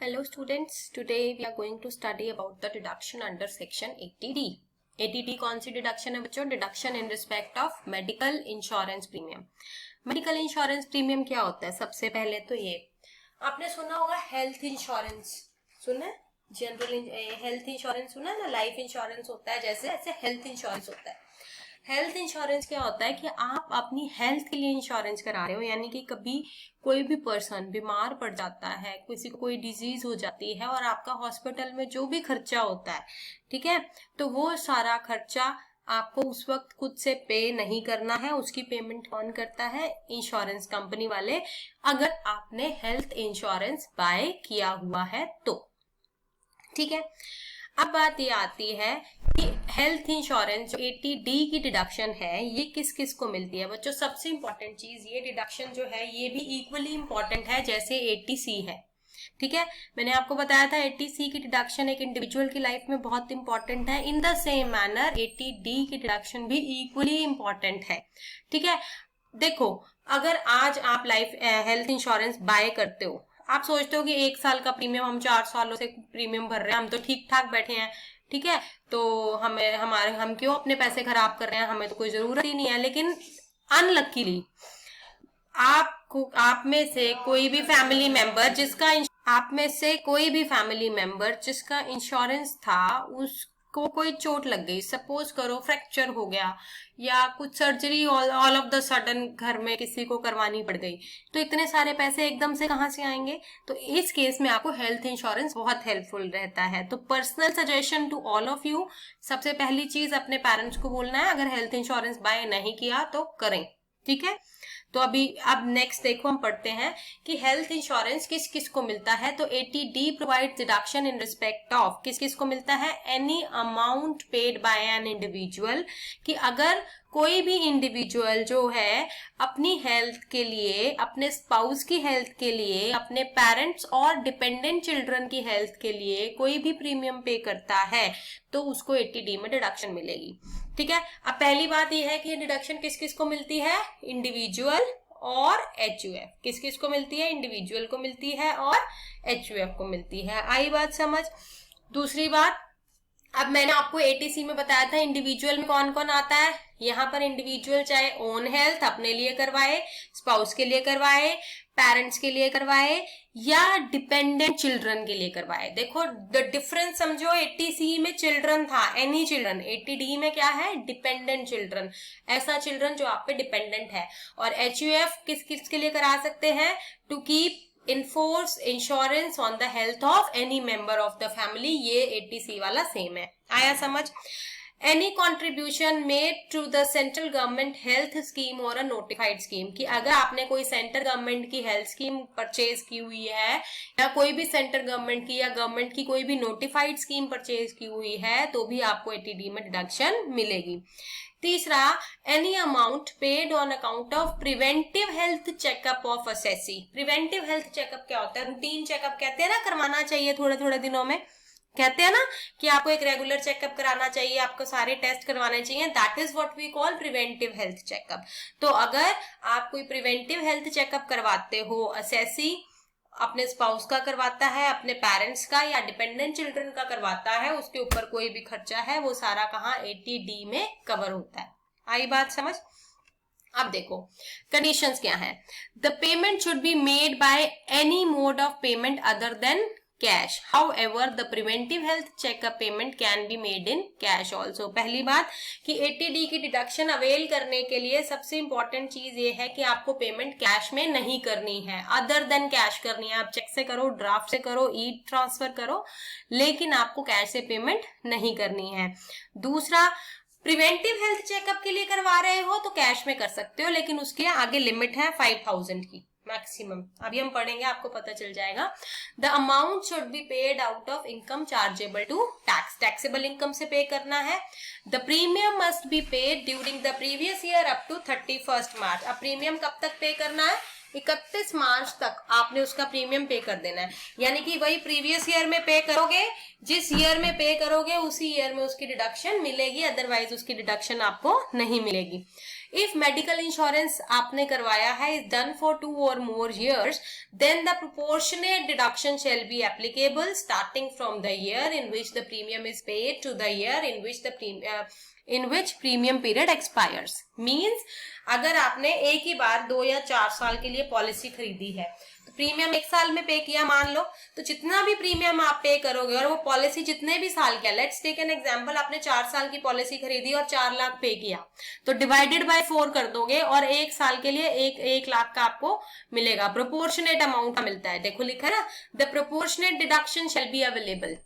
Hello students, today we are going to study about the deduction under section 80D. 80D कौन सी deduction है बच्चों? Deduction in respect of medical insurance premium. Medical insurance premium क्या होता है? सबसे पहले तो ये आपने सुना होगा हेल्थ इंश्योरेंस. सुना है? जनरल हेल्थ इंश्योरेंस सुना है ना. लाइफ इंश्योरेंस होता है जैसे, ऐसे हेल्थ इंश्योरेंस होता है. हेल्थ इंश्योरेंस क्या होता है कि आप अपनी हेल्थ के लिए इंश्योरेंस करा रहे हो, यानी कि कभी कोई भी पर्सन बीमार पड़ जाता है, किसी को कोई डिजीज हो जाती है और आपका हॉस्पिटल में जो भी खर्चा होता है, ठीक है, तो वो सारा खर्चा आपको उस वक्त खुद से पे नहीं करना है. उसकी पेमेंट कौन करता है? इंश्योरेंस कंपनी वाले, अगर आपने हेल्थ इंश्योरेंस बाय किया हुआ है तो. ठीक है, अब बात ये आती है कि हेल्थ इंश्योरेंस जो 80D की डिडक्शन है ये किस किस को मिलती है बच्चों. सबसे इंपॉर्टेंट चीज, ये डिडक्शन जो है ये भी इक्वली इंपॉर्टेंट है जैसे 80C है. ठीक है, मैंने आपको बताया था 80C की डिडक्शन एक इंडिविजुअल की लाइफ में बहुत इंपॉर्टेंट है. In the same manner 80D की डिडक्शन भी इक्वली इंपॉर्टेंट है. ठीक है, देखो अगर आज आप लाइफ हेल्थ इंश्योरेंस बाय करते हो, आप सोचते हो कि 1 साल का प्रीमियम, हम 4 सालों से प्रीमियम भर रहे हैं, हम तो ठीक ठाक बैठे हैं, ठीक है, तो हम क्यों अपने पैसे खराब कर रहे हैं, हमें तो कोई जरूरत ही नहीं है. लेकिन अनलकीली आप में से कोई भी फैमिली मेंबर जिसका इंश्योरेंस था उसको कोई चोट लग गई, सपोज करो फ्रैक्चर हो गया या कुछ surgery all of the sudden घर में किसी को करवानी पड़ गई, तो इतने सारे पैसे एकदम से कहां से आएंगे? तो इस केस में आपको हेल्थ इंश्योरेंस बहुत हेल्पफुल रहता है. तो personal suggestion to all of you, सबसे पहली चीज अपने पेरेंट्स को बोलना है अगर हेल्थ इंश्योरेंस बाय नहीं किया तो करें. ठीक है, तो अब नेक्स्ट देखो हम पढ़ते हैं कि हेल्थ इंश्योरेंस किस किस को मिलता है. तो 80D provide deduction in respect of किस किस को मिलता है? Any amount paid by an individual, कि अगर कोई भी इंडिविजुअल जो है अपनी हेल्थ के लिए, अपने स्पाउस की हेल्थ के लिए, अपने पेरेंट्स और डिपेंडेंट चिल्ड्रन की हेल्थ के लिए कोई भी प्रीमियम पे करता है तो उसको 80D में डिडक्शन मिलेगी. ठीक है, अब पहली बात यह है कि ये डिडक्शन किस किस को मिलती है? इंडिविजुअल और HUF. किस किस को मिलती है? इंडिविजुअल को मिलती है और HUF को मिलती है. आई बात समझ? दूसरी बात, अब मैंने आपको 80C में बताया था इंडिविजुअल में कौन कौन आता है. यहाँ पर इंडिविजुअल चाहे ओन हेल्थ अपने लिए करवाए, स्पाउस के लिए करवाए, पेरेंट्स के लिए करवाए या डिपेंडेंट चिल्ड्रन के लिए करवाए. देखो द डिफरेंस समझो, 80C में चिल्ड्रन था, एनी चिल्ड्रन. 80D में क्या है? डिपेंडेंट चिल्ड्रन, ऐसा चिल्ड्रन जो आप पे डिपेंडेंट है. और HUF किस किस के लिए करा सकते हैं? To keep in force insurance on the health of any member of the family. ये 80C वाला सेम है. आया समझ? Any contribution made to the central government health scheme और अ नोटिफाइड स्कीम, कि अगर आपने कोई सेंट्रल गवर्नमेंट की हेल्थ स्कीम परचेज की हुई है या कोई भी सेंट्रल गवर्नमेंट की या गवर्नमेंट की कोई भी नोटिफाइड स्कीम परचेज की हुई है तो भी आपको 80D में डिडक्शन मिलेगी. तीसरा, any amount paid on account of preventive health checkup of assessee. Preventive health checkup क्या होता है? रूटीन चेकअप कहते हैं ना, करवाना चाहिए थोड़े थोड़े दिनों में, कहते हैं ना कि आपको एक रेगुलर चेकअप कराना चाहिए, आपको सारे टेस्ट करवाने चाहिए. That is what we call preventive health checkup. तो अगर आप कोई प्रिवेंटिव हेल्थ चेकअप करवाते हो, असेसी अपने स्पाउस का करवाता है, अपने पेरेंट्स का या डिपेंडेंट चिल्ड्रन का करवाता है, उसके ऊपर कोई भी खर्चा है वो सारा कहाँ? 80D में कवर होता है. आई बात समझ? अब देखो कंडीशंस क्या है. The payment should be made by any mode of payment other than cash. However, the preventive health checkup payment can be made in cash also. पहली बात कि 80D की डिडक्शन अवेल करने के लिए सबसे इंपॉर्टेंट चीज ये है कि आपको पेमेंट कैश में नहीं करनी है, अदर देन कैश करनी है. आप चेक से करो, ड्राफ्ट से करो, ई ट्रांसफर करो, लेकिन आपको कैश से पेमेंट नहीं करनी है. दूसरा, प्रिवेंटिव हेल्थ चेकअप के लिए करवा रहे हो तो कैश में कर सकते हो, लेकिन उसके आगे लिमिट है 5000 की मैक्सिमम. अभी हम पढ़ेंगे, आपको पता चल जाएगा. The amount should be paid out of income chargeable to tax. Taxable income से पे करना है. The premium must be paid during the previous year up to 31 March. अब प्रीमियम कब तक पे करना है? 31 मार्च तक आपने उसका प्रीमियम पे कर देना है. यानी कि वही प्रीवियस ईयर में पे करोगे, जिस ईयर में पे करोगे उसी ईयर में उसकी डिडक्शन मिलेगी, अदरवाइज उसकी डिडक्शन आपको नहीं मिलेगी. इफ मेडिकल इंश्योरेंस आपने करवाया है is done for 2 or more years, then the proportionate deduction shall be applicable starting from the year in which the premium is paid to the year in which premium period expires. Means अगर आपने एक ही बार 2 या 4 साल के लिए policy खरीदी है तो प्रीमियम 1 साल में पे किया मान लो, तो जितना भी प्रीमियम आप पे करोगे और वो पॉलिसी जितने भी साल का, लेट्स टेक एन एग्जांपल, आपने 4 साल की पॉलिसी खरीदी और 4 लाख पे किया, तो डिवाइडेड बाय 4 कर दोगे और 1 साल के लिए 1 लाख का आपको मिलेगा, प्रोपोर्शनेट अमाउंट का मिलता है। देखो लिखा है ना, the proportionate deduction shall be available.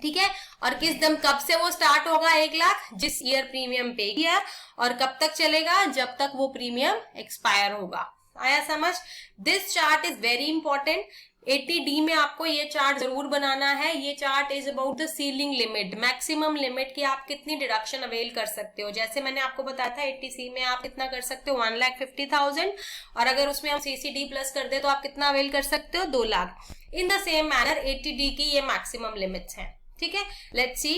ठीक है, और किस दम कब से वो स्टार्ट होगा 1 लाख, जिस ईयर प्रीमियम पे किया, और कब तक चलेगा, जब तक वो प्रीमियम एक्सपायर होगा। आया समझ? This chart is very important. 80D में आपको ये चार्ट जरूर बनाना है। ये chart is about the ceiling limit, maximum limit की आप कितनी डिडक्शन अवेल कर सकते हो। जैसे मैंने आपको बताया था 80C में आप कितना कर सकते हो, 1,50,000, और अगर उसमें हम CCD प्लस कर दे तो आप कितना अवेल कर सकते हो, 2 lakh. In the same manner 80D की ये मैक्सिमम लिमिट्स हैं। ठीक है, लेट्स सी।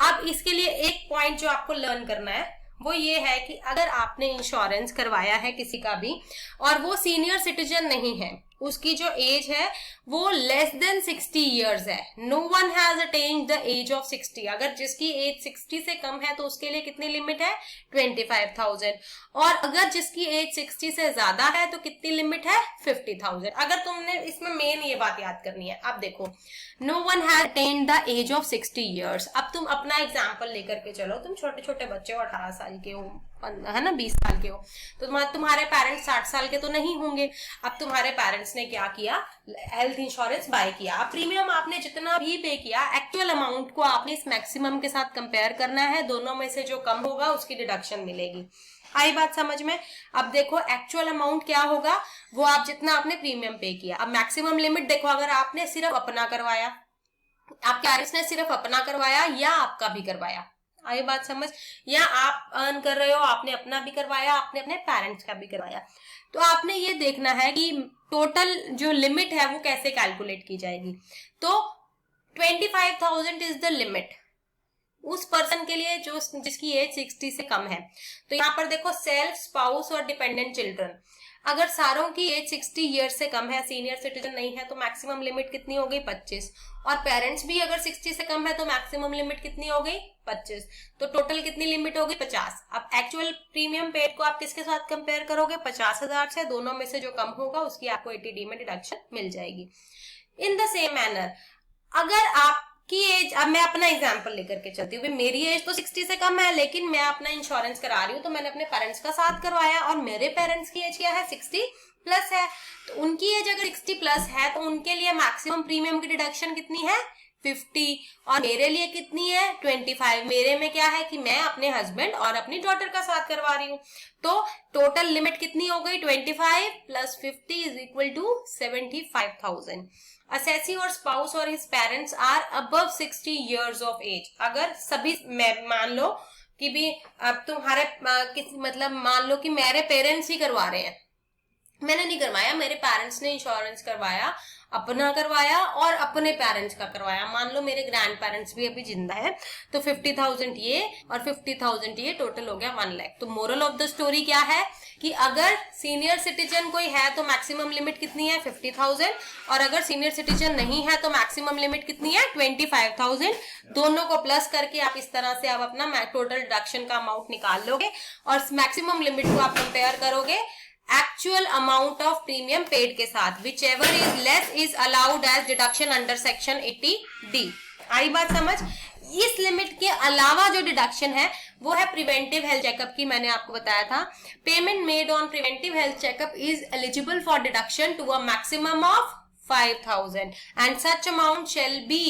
अब इसके लिए एक पॉइंट जो आपको लर्न करना है वो ये है कि अगर आपने इंश्योरेंस करवाया है किसी का भी और वो सीनियर सिटीजन नहीं है, उसकी जो एज है वो लेस देन 60 इयर्स है, no one has attained the age of 60, अगर जिसकी एज 60 से कम है तो उसके लिए कितनी लिमिट है, 25,000, और अगर जिसकी एज 60 से ज्यादा है तो कितनी लिमिट है, 50,000। अगर तुमने इसमें मेन ये बात याद करनी है। अब देखो, no one has attained the age of 60 years. अब तुम अपना एग्जाम्पल लेकर के चलो, तुम छोटे छोटे बच्चे हो, 18 साल के हो, है ना, 20 साल के हो, तो तुम्हारे पेरेंट्स 60 साल के तो नहीं होंगे। अब तुम्हारे पेरेंट्स ने क्या किया, हेल्थ इंश्योरेंस बाय किया। अब प्रीमियम आपने जितना भी पे किया, एक्चुअल अमाउंट को आपने इस मैक्सिमम के साथ कंपेयर करना है, दोनों में से जो कम होगा उसकी डिडक्शन मिलेगी। आई बात समझ में? अब देखो एक्चुअल अमाउंट क्या होगा, वो आप जितना आपने प्रीमियम पे किया। अब मैक्सिमम लिमिट देखो, अगर आपने सिर्फ अपना करवाया, आपके पेरेंट्स ने सिर्फ अपना करवाया या आपका भी करवाया, आई बात समझ, या आप अर्न कर रहे हो, आपने अपना भी करवाया, आपने अपने पेरेंट्स का भी करवाया, तो आपने ये देखना है कि टोटल जो लिमिट है वो कैसे कैलकुलेट की जाएगी। तो 25,000 इज द लिमिट उस पर्सन के लिए जो जिसकी एज 60 से कम है। तो यहाँ पर देखो, सेल्फ, स्पाउस और डिपेंडेंट चिल्ड्रन, अगर सारों की एज 60 ईयर से कम है, सीनियर सिटीजन नहीं है, तो मैक्सिमम लिमिट कितनी हो गई, 25, और पेरेंट्स भी अगर 60 से कम है तो मैक्सिमम लिमिट कितनी हो गई, 25, तो टोटल कितनी लिमिट होगी, 50। अब एक्चुअल प्रीमियम पेड को आप किसके साथ कंपेयर करोगे, 50,000 से, दोनों में से जो कम होगा उसकी आपको 80D में डिडक्शन मिल जाएगी। इन द सेम मैनर, अगर आपकी एज, अब मैं अपना एग्जांपल लेकर के चलती हूँ, मेरी एज तो 60 से कम है, लेकिन मैं अपना इंश्योरेंस करा रही हूँ, तो मैंने अपने पेरेंट्स का साथ करवाया, और मेरे पेरेंट्स की एज क्या है, 60 प्लस है, तो उनकी एज अगर 60 प्लस है तो उनके लिए मैक्सिमम प्रीमियम की डिडक्शन कितनी है, 50, और मेरे लिए कितनी है, 25। मेरे में क्या है कि मैं अपने हस्बैंड और अपनी डॉटर का साथ करवा रही हूँ, तो टोटल लिमिट कितनी हो गई, 25 plus 50 is equal to 75,000। Assessee और स्पाउस और his parents are above 60 years of age, अगर सभी, मान लो कि भी अब तुम्हारे मतलब मान लो कि मेरे पेरेंट्स ही करवा रहे हैं, मैंने नहीं करवाया, मेरे पेरेंट्स ने इंश्योरेंस करवाया, अपना करवाया और अपने पेरेंट्स का करवाया, मान लो मेरे ग्रैंड पेरेंट्स भी अभी जिंदा है, तो 50,000 ये और 50,000 ये, टोटल हो गया 1 लाख। तो मोरल ऑफ द स्टोरी क्या है कि अगर सीनियर सिटीजन कोई है तो मैक्सिमम लिमिट कितनी है, 50,000, और अगर सीनियर सिटीजन नहीं है तो मैक्सिमम लिमिट कितनी है, 25,000। दोनों को प्लस करके आप इस तरह से आप अपना टोटल डिडक्शन का अमाउंट निकाल लोगे, और मैक्सिमम लिमिट को आप कंपेयर करोगे actual amount of premium paid के साथ, whichever is less is allowed as deduction under section 80D। आई बात समझ? इस लिमिट के अलावा जो डिडक्शन है वो है प्रिवेंटिव हेल्थ चेकअप की, मैंने आपको बताया था, payment made on preventive health checkup is eligible for deduction to a maximum of 5,000 and such amount shall be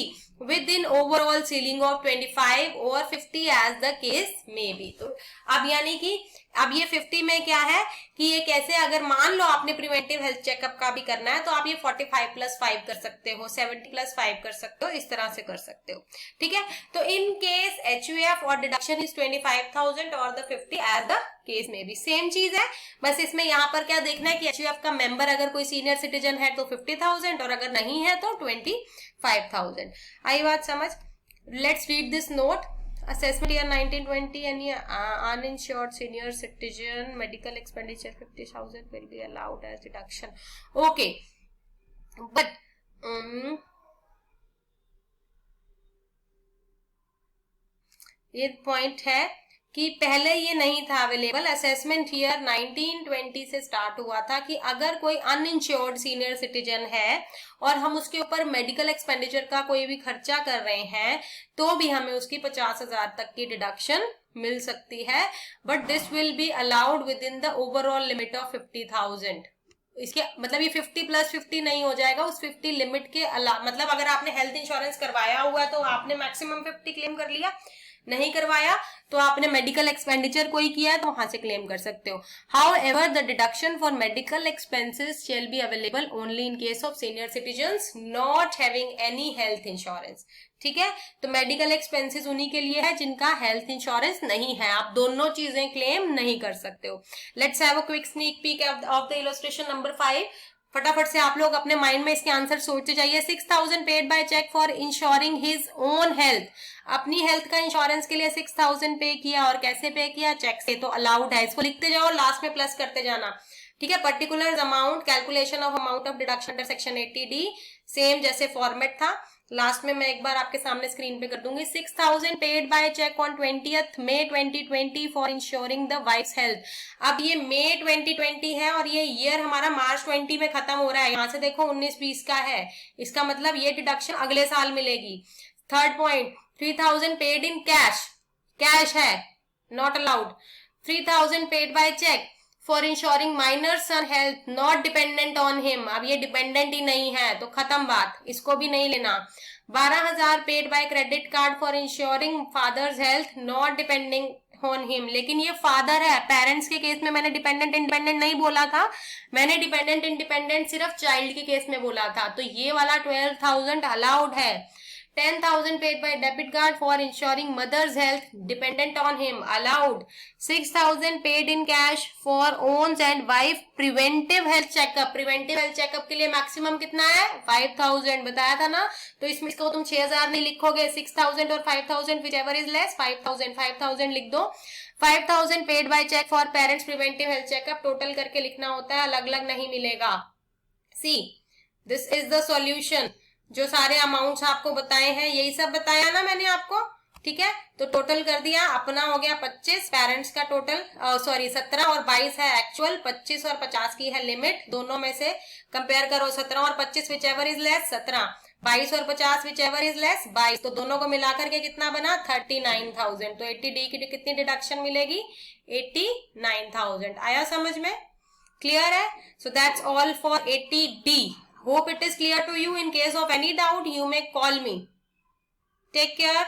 within overall ceiling of 25 or 50 as the case may be। तो अब यानी कि अब ये 50 में क्या है कि ये कैसे, अगर मान लो आपने प्रिवेंटिव हेल्थ चेकअप का भी करना है तो आप ये 45 + 5 कर सकते हो, 70 + 5 कर सकते हो, इस तरह से कर सकते हो। ठीक है, तो इन केस HUF और डिडक्शन इज 25,000 और द 50 एज द केस में भी सेम चीज है, बस इसमें यहाँ पर क्या देखना है कि HUF का मेंबर अगर कोई सीनियर सिटीजन है तो 50,000 और अगर नहीं है तो 25,000। आई बात समझ? Let's read this note. assessment year 1920, any uninsured senior citizen medical expenditure 50,000 will be allowed as deduction. Okay, but ये पॉइंट है कि पहले ये नहीं था अवेलेबल। असेसमेंट ईयर 1920 से स्टार्ट हुआ था कि अगर कोई अनइंश्योर्ड सीनियर सिटीजन है और हम उसके ऊपर मेडिकल एक्सपेंडिचर का कोई भी खर्चा कर रहे हैं तो भी हमें उसकी 50,000 तक की डिडक्शन मिल सकती है, but this will be allowed with in the overall limit of 50,000। इसके मतलब ये 50 + 50 नहीं हो जाएगा, उस 50 लिमिट के अलावा, मतलब अगर आपने हेल्थ इंश्योरेंस करवाया हुआ है तो आपने मैक्सिमम 50 क्लेम कर लिया, नहीं करवाया तो आपने मेडिकल एक्सपेंडिचर कोई किया है तो वहां से क्लेम कर सकते हो। How ever the deduction for medical expenses shall be available only in case of senior citizens not having any health insurance. ठीक है, तो मेडिकल एक्सपेंसेस उन्हीं के लिए है जिनका हेल्थ इंश्योरेंस नहीं है, आप दोनों चीजें क्लेम नहीं कर सकते हो। Let's have a quick sneak peek of the illustration number 5। फटाफट से आप लोग अपने माइंड में इसके आंसर सोचते जाइए। 6,000 paid by cheque for insuring his own health, अपनी हेल्थ का इंश्योरेंस के लिए 6,000 पे किया, और कैसे पे किया? चेक से, तो अलाउड है। इसको लिखते जाओ, लास्ट में प्लस करते जाना। ठीक है, particular amount, calculation of amount of deduction under section 80D, same जैसे फॉर्मेट था। लास्ट में मैं एक बार आपके सामने स्क्रीन पे कर दूंगी। 6,000 paid by cheque on 20th May 2020 for insuring the wife's health. अब ये मई 2020 है और ये ईयर हमारा मार्च 20 में खत्म हो रहा है। यहाँ से देखो 19-20 का है, इसका मतलब ये डिडक्शन अगले साल मिलेगी। Third point, 3,000 paid in cash, cash है, not allowed. 3,000 paid by cheque for insuring minor son health not dependent on him, अब ये डिपेंडेंट ही नहीं है तो खत्म बात, इसको भी नहीं लेना। 12,000 paid by credit card for insuring father's health not depending on him, लेकिन ये फादर है। पेरेंट्स के केस में मैंने डिपेंडेंट इंडिपेंडेंट नहीं बोला था, मैंने डिपेंडेंट इंडिपेंडेंट सिर्फ चाइल्ड के केस में बोला था, तो ये वाला 12,000 अलाउड है। 10,000 paid by debit card for ensuring mother's health dependent on him, allowed. 6,000 paid in cash for owns and wife preventive health checkup, preventive health checkup के लिए मैक्सिमम कितना है? 5,000 बताया था ना, तो इसमें इसको तुम 6,000 नहीं लिखोगे, 6,000 और 5,000 whichever is less, 5,000 लिख दो। 5,000 paid by check for parents preventive health checkup, total करके लिखना होता है, अलग अलग नहीं मिलेगा। See, this is the solution। जो सारे अमाउंट्स आपको बताए हैं यही सब बताया ना मैंने आपको, ठीक है, तो टोटल कर दिया, अपना हो गया 25, पेरेंट्स का टोटल 17 और 22 है एक्चुअल, 25 और 50 की है लिमिट, दोनों में से कंपेयर करो, 17 और 25 विच एवर इज लेस 17, 22 और 50 विच एवर इज लेस 22, तो दोनों को मिलाकर के कितना बना? 39,000। तो 80D की कितनी डिडक्शन मिलेगी? 89,000। आया समझ में? क्लियर है? So that's all for 80D। Hope it is clear to you. In case of any doubt, you may call me. Take care.